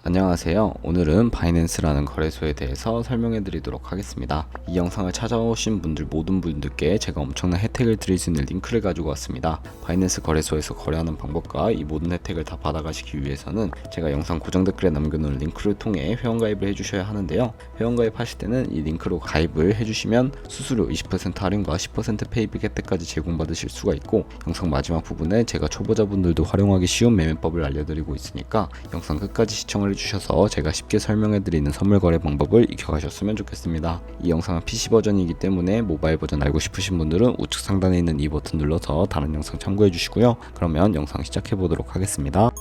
안녕하세요. 오늘은 바이낸스라는 거래소에 대해서 설명해 드리도록 하겠습니다. 이 영상을 찾아오신 모든 분들께 제가 엄청난 혜택을 드릴 수 있는 링크를 가지고 왔습니다. 바이낸스 거래소에서 거래하는 방법과 이 모든 혜택을 다 받아가시기 위해서는 제가 영상 고정 댓글에 남겨놓은 링크를 통해 회원가입을 해주셔야 하는데요. 회원가입하실 때는 이 링크로 가입을 해주시면 수수료 20% 할인과 10% 페이백 혜택까지 제공받으실 수가 있고, 영상 마지막 부분에 제가 초보자분들도 활용하기 쉬운 매매법을 알려드리고 있으니까 영상 끝까지 시청을 해주셔서 제가 쉽게 설명해드리는 선물 거래 방법을 익혀가셨으면 좋겠습니다. 이 영상은 PC 버전이기 때문에 모바일 버전 알고 싶으신 분들은 우측 상단에 있는 이 버튼 눌러서 다른 영상 참고해 주시고요. 그러면 영상 시작해 보도록 하겠습니다.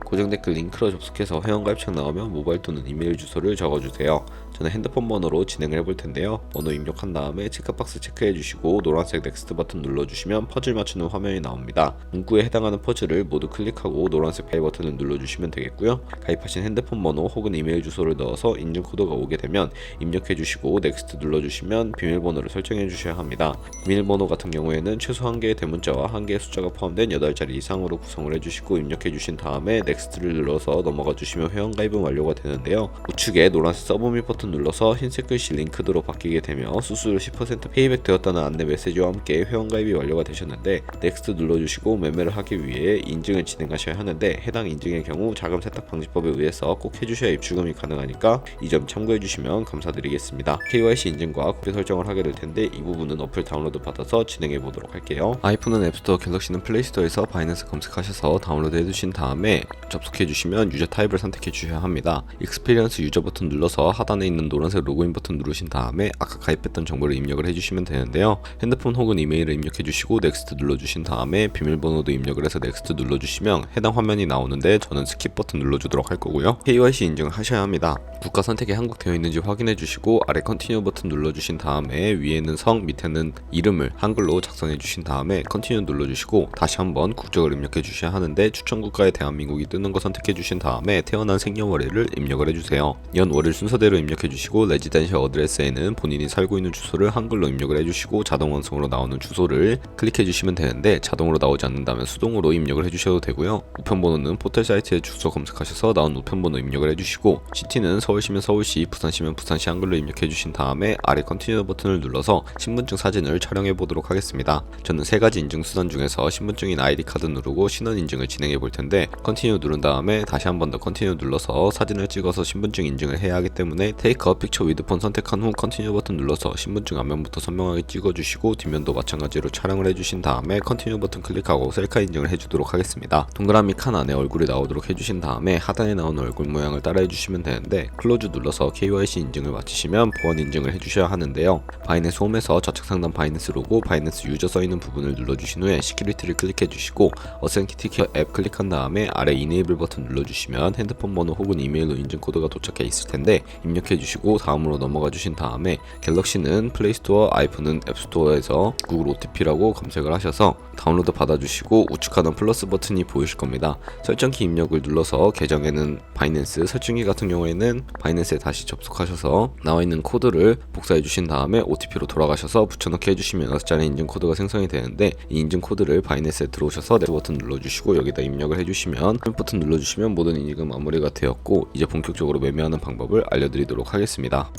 고정 댓글 링크로 접속해서 회원가입창 나오면 모바일 또는 이메일 주소를 적어주세요. 저는 핸드폰 번호로 진행을 해볼 텐데요. 번호 입력한 다음에 체크박스 체크해 주시고 노란색 넥스트 버튼 눌러주시면 퍼즐 맞추는 화면이 나옵니다. 문구에 해당하는 퍼즐을 모두 클릭하고 노란색 페이 버튼을 눌러주시면 되겠고요. 가입하신 핸드폰 번호 혹은 이메일 주소를 넣어서 인증 코드가 오게 되면 입력해 주시고 넥스트 눌러주시면 비밀번호를 설정해 주셔야 합니다. 비밀번호 같은 경우에는 최소 1개의 대문자와 1개의 숫자가 포함된 8자리 이상으로 구성을 해주시고 입력해 주신 다음에 넥스트를 눌러서 넘어가 주시면 회원가입은 완료가 되는데요. 우측에 노란색 서브밋 버튼 눌러서 흰색 글씨 링크드로 바뀌게 되며 수수료 10% 페이백 되었다는 안내 메시지와 함께 회원가입이 완료가 되셨는데, 넥스트 눌러주시고 매매를 하기 위해 인증을 진행하셔야 하는데, 해당 인증의 경우 자금 세탁 방지법에 의해서 꼭 해주셔야 입출금이 가능하니까 이 점 참고해 주시면 감사드리겠습니다. KYC 인증과 쿠키 설정을 하게 될 텐데 이 부분은 어플 다운로드 받아서 진행해 보도록 할게요. 아이폰은 앱스토어, 갤럭시는 플레이스토어에서 바이낸스 검색하셔서 다운로드 해두신 다음에 접속해 주시면 유저 타입을 선택해 주셔야 합니다. 익스피리언스 유저 버튼 눌러서 하단에 있는 노란색 로그인 버튼 누르신 다음에 아까 가입했던 정보를 입력을 해주시면 되는데요. 핸드폰 혹은 이메일을 입력해 주시고 넥스트 눌러주신 다음에 비밀번호도 입력을 해서 넥스트 눌러주시면 해당 화면이 나오는데 저는 스킵 버튼 눌러주도록 할 거고요. KYC 인증을 하셔야 합니다. 국가 선택이 한국 되어 있는지 확인해 주시고 아래 컨티뉴 버튼 눌러주신 다음에 위에는 성, 밑에는 이름을 한글로 작성해 주신 다음에 컨티뉴 눌러주시고 다시 한번 국적을 입력해 주셔야 하는데 추천 국가에 대한민국이 뜨는 거 선택해 주신 다음에 태어난 생년월일을 입력을 해주세요. 연 월일 순서대로 입력해 주시고 레지던셜 어드레스에는 본인이 살고 있는 주소를 한글로 입력을 해주시고 자동 완성으로 나오는 주소를 클릭해 주시면 되는데, 자동으로 나오지 않는다면 수동으로 입력을 해주셔도 되고요. 우편번호는 포털 사이트에 주소 검색하셔서 나온 우편번호 입력을 해주시고, 시티는 서울시면 서울시, 부산시면 부산시 한글로 입력해 주신 다음에 아래 컨티뉴 버튼을 눌러서 신분증 사진을 촬영해 보도록 하겠습니다. 저는 3가지 인증 수단 중에서 신분증인 아이디 카드 누르고 신원 인증을 진행해 볼 텐데, 컨티뉴 누른 다음에 다시 한 번 더 컨티뉴 눌러서 사진을 찍어서 신분증 인증을 해야 하기 때문에 테이크 픽처 위드 폰 선택한 후 컨티뉴 버튼 눌러서 신분증 앞면부터 선명하게 찍어주시고 뒷면도 마찬가지로 촬영을 해주신 다음에 컨티뉴 버튼 클릭하고 셀카 인증을 해주도록 하겠습니다. 동그라미 칸 안에 얼굴이 나오도록 해주신 다음에 하단에 나오는 얼굴 모양을 따라 해주시면 되는데, 클로즈 눌러서 KYC 인증을 마치시면 보안 인증을 해주셔야 하는데요. 바이낸스 홈에서 좌측 상단 바이낸스 로고, 바이낸스 유저 써있는 부분을 눌러주신 후에 시큐리티를 클릭해주시고 어센티티 앱 클릭한 다음에 아래 이네이블 버튼 눌러주시면 핸드폰 번호 혹은 이메일로 인증 코드가 도착해 있을 텐데 입력해 주시고 다음으로 넘어가 주신 다음에 갤럭시는 플레이스토어, 아이폰은 앱스토어에서 구글 OTP라고 검색을 하셔서 다운로드 받아주시고 우측 하단 플러스 버튼이 보이실 겁니다. 설정키 입력을 눌러서 계정에는 바이낸스, 설정키 같은 경우에는 바이낸스에 다시 접속하셔서 나와 있는 코드를 복사해 주신 다음에 OTP로 돌아가셔서 붙여넣기 해주시면 6자리 인증 코드가 생성이 되는데, 이 인증 코드를 바이낸스에 들어오셔서 넥스트 버튼 눌러주시고 여기다 입력을 해주시면 버튼 눌러주시면 모든 인증은 마무리가 되었고, 이제 본격적으로 매매하는 방법을 알려드리도록 하겠습니다.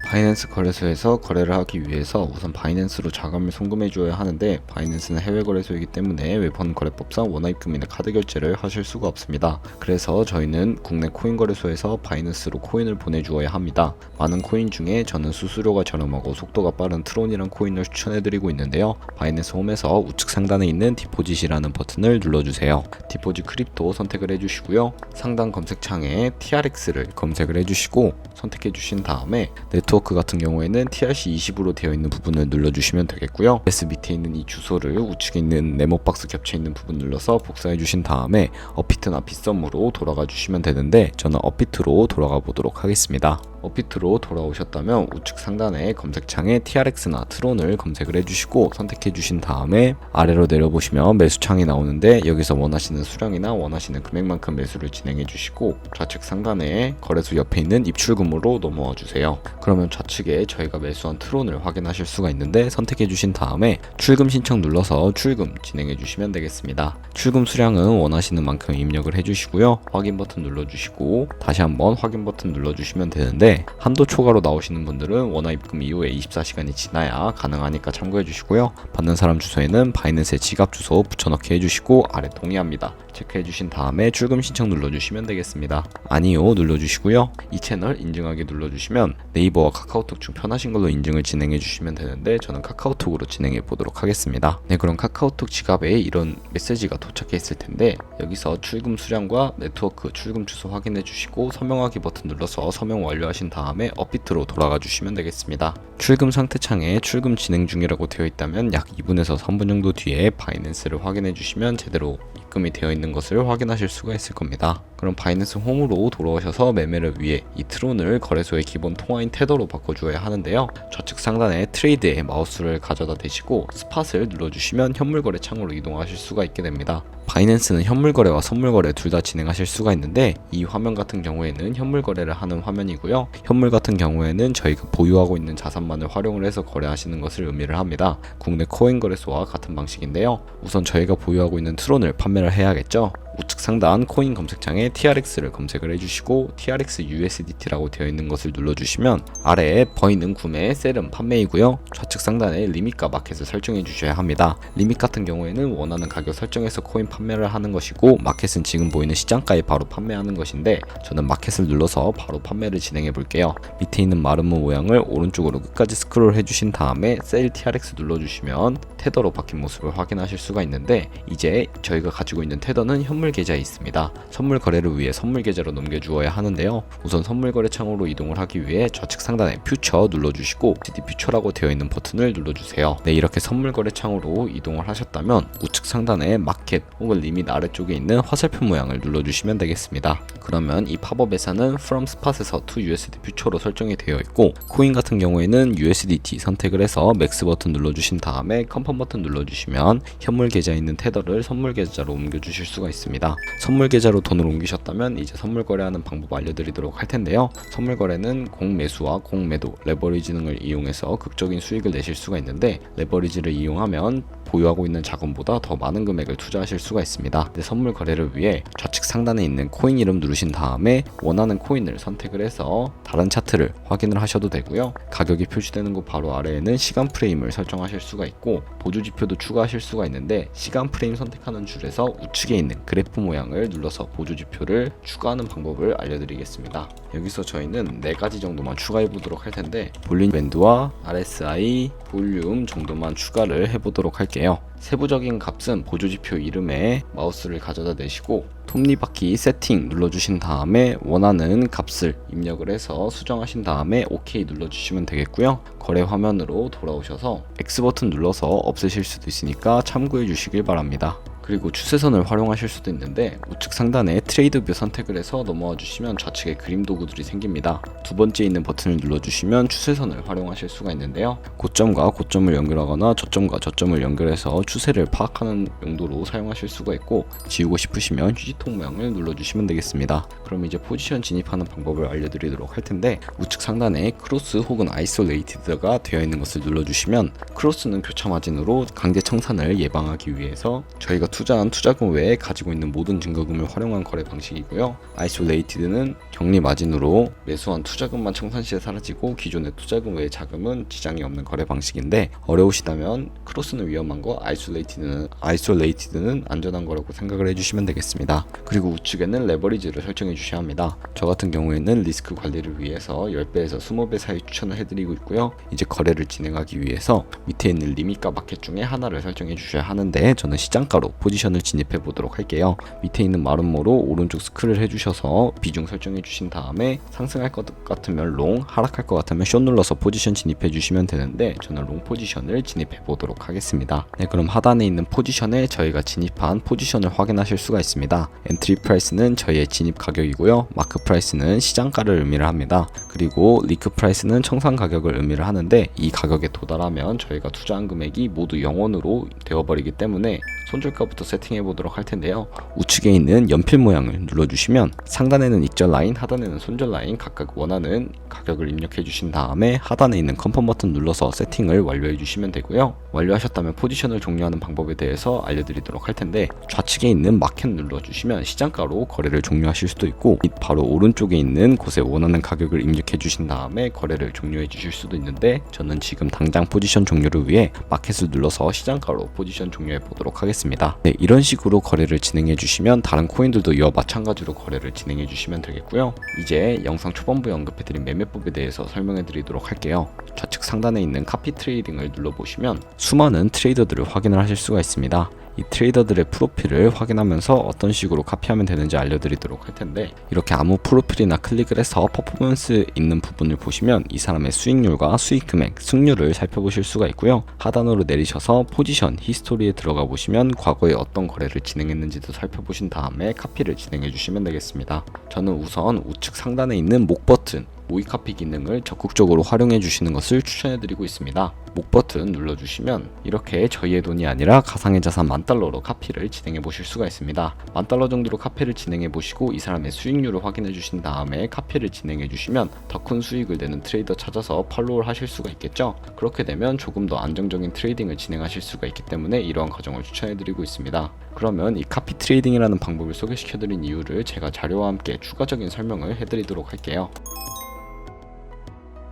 바이낸스 거래소에서 거래를 하기 위해서 우선 바이낸스로 자금을 송금해 주어야 하는데, 바이낸스는 해외 거래소이기 때문에 웹폰 거래법상 원화입금이나 카드 결제를 하실 수가 없습니다. 그래서 저희는 국내 코인 거래소에서 바이낸스로 코인을 보내주어야 합니다. 많은 코인 중에 저는 수수료가 저렴하고 속도가 빠른 트론이란 코인을 추천해드리고 있는데요. 바이낸스 홈에서 우측 상단에 있는 디포짓이라는 버튼을 눌러주세요. 디포짓 크립토 선택을 해주시고요. 상단 검색창에 TRX를 검색을 해주시고 선택해주신 다음에 네트워크 같은 경우에는 TRC20으로 되어 있는 부분을 눌러주시면 되겠고요. S 밑에 있는 이 주소를 우측에 있는 네모박스 겹쳐있는 부분 눌러서 복사해주신 다음에 업비트나 빗썸으로 돌아가 주시면 되는데, 저는 업비트로 돌아가 보도록 하겠습니다. 업비트로 돌아오셨다면 우측 상단의 검색창에 TRX나 트론을 검색을 해주시고 선택해 주신 다음에 아래로 내려보시면 매수창이 나오는데 여기서 원하시는 수량이나 원하시는 금액만큼 매수를 진행해 주시고 좌측 상단에 거래소 옆에 있는 입출금으로 넘어와 주세요. 그러면 좌측에 저희가 매수한 트론을 확인하실 수가 있는데 선택해 주신 다음에 출금 신청 눌러서 출금 진행해 주시면 되겠습니다. 출금 수량은 원하시는 만큼 입력을 해 주시고요. 확인 버튼 눌러주시고 다시 한번 확인 버튼 눌러주시면 되는데 한도 초과로 나오시는 분들은 원화 입금 이후에 24시간이 지나야 가능하니까 참고해 주시고요. 받는 사람 주소에는 바이낸스의 지갑 주소 붙여넣기 해주시고 아래 동의합니다 체크해 주신 다음에 출금 신청 눌러주시면 되겠습니다. 아니요 눌러주시고요. 이 채널 인증하기 눌러주시면 네이버와 카카오톡 중 편하신 걸로 인증을 진행해 주시면 되는데 저는 카카오톡으로 진행해 보도록 하겠습니다. 네, 그럼 카카오톡 지갑에 이런 메시지가 도착해 있을 텐데 여기서 출금 수량과 네트워크 출금 주소 확인해 주시고 서명하기 버튼 눌러서 서명 완료하신 다음에 업비트로 돌아가 주시면 되겠습니다. 출금 상태 창에 출금 진행 중이라고 되어 있다면 약 2분에서 3분 정도 뒤에 바이낸스를 확인해 주시면 제대로 입금이 되어 있는 것을 확인하실 수가 있을 겁니다. 그럼 바이낸스 홈으로 돌아오셔서 매매를 위해 이 트론을 거래소의 기본 통화인 테더로 바꿔주어야 하는데요. 좌측 상단에 트레이드에 마우스를 가져다 대시고 스팟을 눌러주시면 현물거래 창으로 이동하실 수가 있게 됩니다. 바이낸스는 현물거래와 선물거래 둘 다 진행하실 수가 있는데 이 화면 같은 경우에는 현물거래를 하는 화면이고요. 현물 같은 경우에는 저희가 보유하고 있는 자산만을 활용을 해서 거래하시는 것을 의미를 합니다. 국내 코인 거래소와 같은 방식인데요. 우선 저희가 보유하고 있는 트론을 판매를 해야겠죠. 우측 상단 코인 검색창에 TRX를 검색을 해주시고 TRX USDT라고 되어 있는 것을 눌러주시면 아래에 버이는 구매, 셀은 판매이고요. 좌측 상단에 리밋과 마켓을 설정해 주셔야 합니다. 리밋 같은 경우에는 원하는 가격 설정해서 코인 판매를 하는 것이고 마켓은 지금 보이는 시장가에 바로 판매하는 것인데 저는 마켓을 눌러서 바로 판매를 진행해 볼게요. 밑에 있는 마름모 모양을 오른쪽으로 끝까지 스크롤 해주신 다음에 셀 TRX 눌러주시면 테더로 바뀐 모습을 확인하실 수가 있는데 이제 저희가 가지고 있는 테더는 현물 계좌에 있습니다. 선물 거래를 위해 선물 계좌로 넘겨주어야 하는데요. 우선 선물 거래 창으로 이동을 하기 위해 좌측 상단에 퓨처 눌러주시고 CD 퓨처라고 되어 있는 버튼을 눌러주세요. 네, 이렇게 선물 거래 창으로 이동을 하셨다면 우측 상단에 마켓 혹은 리밋 아래쪽에 있는 화살표 모양을 눌러주시면 되겠습니다. 그러면 이 팝업에서는 From Spot에서 to USD 퓨처로 설정이 되어 있고 코인 같은 경우에는 USDT 선택을 해서 맥스 버튼 눌러주신 다음에 컨펌 버튼 눌러주시면 현물 계좌에 있는 테더를 선물 계좌로 옮겨주실 수가 있습니다. 선물 계좌로 돈을 옮기셨다면 이제 선물 거래하는 방법 알려드리도록 할 텐데요. 선물 거래는 공매수와 공매도, 레버리지 등을 이용해서 극적인 수익을 내실 수가 있는데 레버리지를 이용하면 보유하고 있는 자금보다 더 많은 금액을 투자하실 수가 있습니다. 선물 거래를 위해 좌측 상단에 있는 코인 이름 누르신 다음에 원하는 코인을 선택을 해서 다른 차트를 확인을 하셔도 되고요. 가격이 표시되는 곳 바로 아래에는 시간 프레임을 설정하실 수가 있고 보조 지표도 추가하실 수가 있는데 시간 프레임 선택하는 줄에서 우측에 있는 그래프 모양을 눌러서 보조 지표를 추가하는 방법을 알려드리겠습니다. 여기서 저희는 4가지 정도만 추가해 보도록 할 텐데 볼린 밴드와 RSI, 볼륨 정도만 추가를 해보도록 할게요. 세부적인 값은 보조지표 이름에 마우스를 가져다 대시고 톱니바퀴 세팅 눌러주신 다음에 원하는 값을 입력을 해서 수정하신 다음에 OK 눌러주시면 되겠고요. 거래 화면으로 돌아오셔서 X 버튼 눌러서 없애실 수도 있으니까 참고해 주시길 바랍니다. 그리고 추세선을 활용하실 수도 있는데 우측 상단에 트레이드 뷰 선택을 해서 넘어와 주시면 좌측에 그림 도구들이 생깁니다. 두 번째 있는 버튼을 눌러주시면 추세선을 활용하실 수가 있는데요. 고점과 고점을 연결하거나 저점과 저점을 연결해서 추세를 파악하는 용도로 사용하실 수가 있고 지우고 싶으시면 휴지통 모양을 눌러주시면 되겠습니다. 그럼 이제 포지션 진입하는 방법을 알려드리도록 할 텐데 우측 상단에 크로스 혹은 아이솔레이티드가 되어 있는 것을 눌러주시면 크로스는 교차 마진으로 강제 청산을 예방하기 위해서 저희가 투자한 투자금 외에 가지고 있는 모든 증거금을 활용한 거래 방식이고요. 아이솔레이티드는 격리 마진으로 매수한 투자금만 청산 시에 사라지고 기존의 투자금 외의 자금은 지장이 없는 거래 방식인데 어려우시다면 크로스는 위험한 거, 아이솔레이티드는 안전한 거라고 생각을 해주시면 되겠습니다. 그리고 우측에는 레버리지를 설정해 주셔야 합니다. 저 같은 경우에는 리스크 관리를 위해서 10배에서 20배 사이 추천을 해드리고 있고요. 이제 거래를 진행하기 위해서 밑에 있는 리밋과 마켓 중에 하나를 설정해 주셔야 하는데 저는 시장가로 포지션을 진입해 보도록 할게요. 밑에 있는 마름모로 오른쪽 스크롤 해주셔서 비중 설정해 주신 다음에 상승할 것 같으면 롱, 하락할 것 같으면 숏 눌러서 포지션 진입해 주시면 되는데 저는 롱 포지션을 진입해 보도록 하겠습니다. 네, 그럼 하단에 있는 포지션에 저희가 진입한 포지션을 확인하실 수가 있습니다. 엔트리 프라이스는 저희의 진입 가격이고요. 마크 프라이스는 시장가를 의미를 합니다. 그리고 리크 프라이스는 청산 가격을 의미를 하는데 이 가격에 도달하면 저희가 투자한 금액이 모두 0원으로 되어버리기 때문에 손절가부터 세팅해 보도록 할 텐데요. 우측에 있는 연필 모양을 눌러주시면 상단에는 익절 라인, 하단에는 손절 라인 각각 원하는 가격을 입력해 주신 다음에 하단에 있는 컨펌 버튼 눌러서 세팅을 완료해 주시면 되고요. 완료하셨다면 포지션을 종료하는 방법에 대해서 알려드리도록 할 텐데 좌측에 있는 마켓 눌러주시면 시장가로 거래를 종료하실 수도 있고 바로 오른쪽에 있는 곳에 원하는 가격을 입력해 주신 다음에 거래를 종료해 주실 수도 있는데 저는 지금 당장 포지션 종료를 위해 마켓을 눌러서 시장가로 포지션 종료해 보도록 하겠습니다. 네, 이런 식으로 거래를 진행해 주시면 다른 코인들도 이와 마찬가지로 거래를 진행해 주시면 되겠고요. 이제 영상 초반부에 언급해드린 매매법에 대해서 설명해 드리도록 할게요. 좌측 상단에 있는 카피 트레이딩을 눌러보시면 수많은 트레이더들을 확인을 하실 수가 있습니다. 이 트레이더들의 프로필을 확인하면서 어떤 식으로 카피하면 되는지 알려드리도록 할 텐데 이렇게 아무 프로필이나 클릭을 해서 퍼포먼스 있는 부분을 보시면 이 사람의 수익률과 수익 금액, 승률을 살펴보실 수가 있고요. 하단으로 내리셔서 포지션, 히스토리에 들어가 보시면 과거에 어떤 거래를 진행했는지도 살펴보신 다음에 카피를 진행해 주시면 되겠습니다. 저는 우선 우측 상단에 있는 목 버튼 모의 카피 기능을 적극적으로 활용해 주시는 것을 추천해 드리고 있습니다. 목 버튼 눌러주시면 이렇게 저희의 돈이 아니라 가상의 자산 $10,000로 카피를 진행해 보실 수가 있습니다. $10,000 정도로 카피를 진행해 보시고 이 사람의 수익률을 확인해 주신 다음에 카피를 진행해 주시면 더 큰 수익을 내는 트레이더 찾아서 팔로우를 하실 수가 있겠죠. 그렇게 되면 조금 더 안정적인 트레이딩을 진행하실 수가 있기 때문에 이러한 과정을 추천해 드리고 있습니다. 그러면 이 카피 트레이딩이라는 방법을 소개시켜 드린 이유를 제가 자료와 함께 추가적인 설명을 해드리도록 할게요.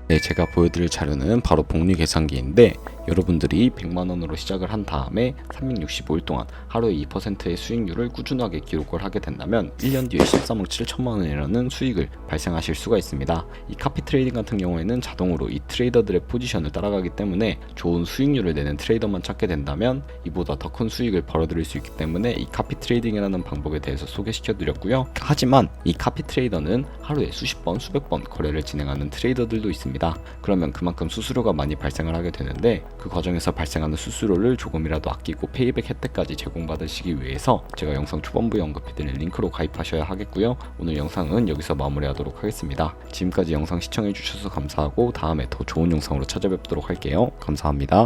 네, 제가 보여드릴 자료는 바로 복리 계산기인데 여러분들이 100만원으로 시작을 한 다음에 365일 동안 하루에 2%의 수익률을 꾸준하게 기록을 하게 된다면 1년 뒤에 13억 7천만원이라는 수익을 발생하실 수가 있습니다. 이 카피 트레이딩 같은 경우에는 자동으로 이 트레이더들의 포지션을 따라가기 때문에 좋은 수익률을 내는 트레이더만 찾게 된다면 이보다 더 큰 수익을 벌어들일 수 있기 때문에 이 카피 트레이딩이라는 방법에 대해서 소개시켜 드렸고요. 하지만 이 카피 트레이더는 하루에 수십 번, 수백 번 거래를 진행하는 트레이더들도 있습니다. 그러면 그만큼 수수료가 많이 발생을 하게 되는데 그 과정에서 발생하는 수수료를 조금이라도 아끼고 페이백 혜택까지 제공받으시기 위해서 제가 영상 초반부에 언급해드린 링크로 가입하셔야 하겠고요. 오늘 영상은 여기서 마무리하도록 하겠습니다. 지금까지 영상 시청해주셔서 감사하고 다음에 더 좋은 영상으로 찾아뵙도록 할게요. 감사합니다.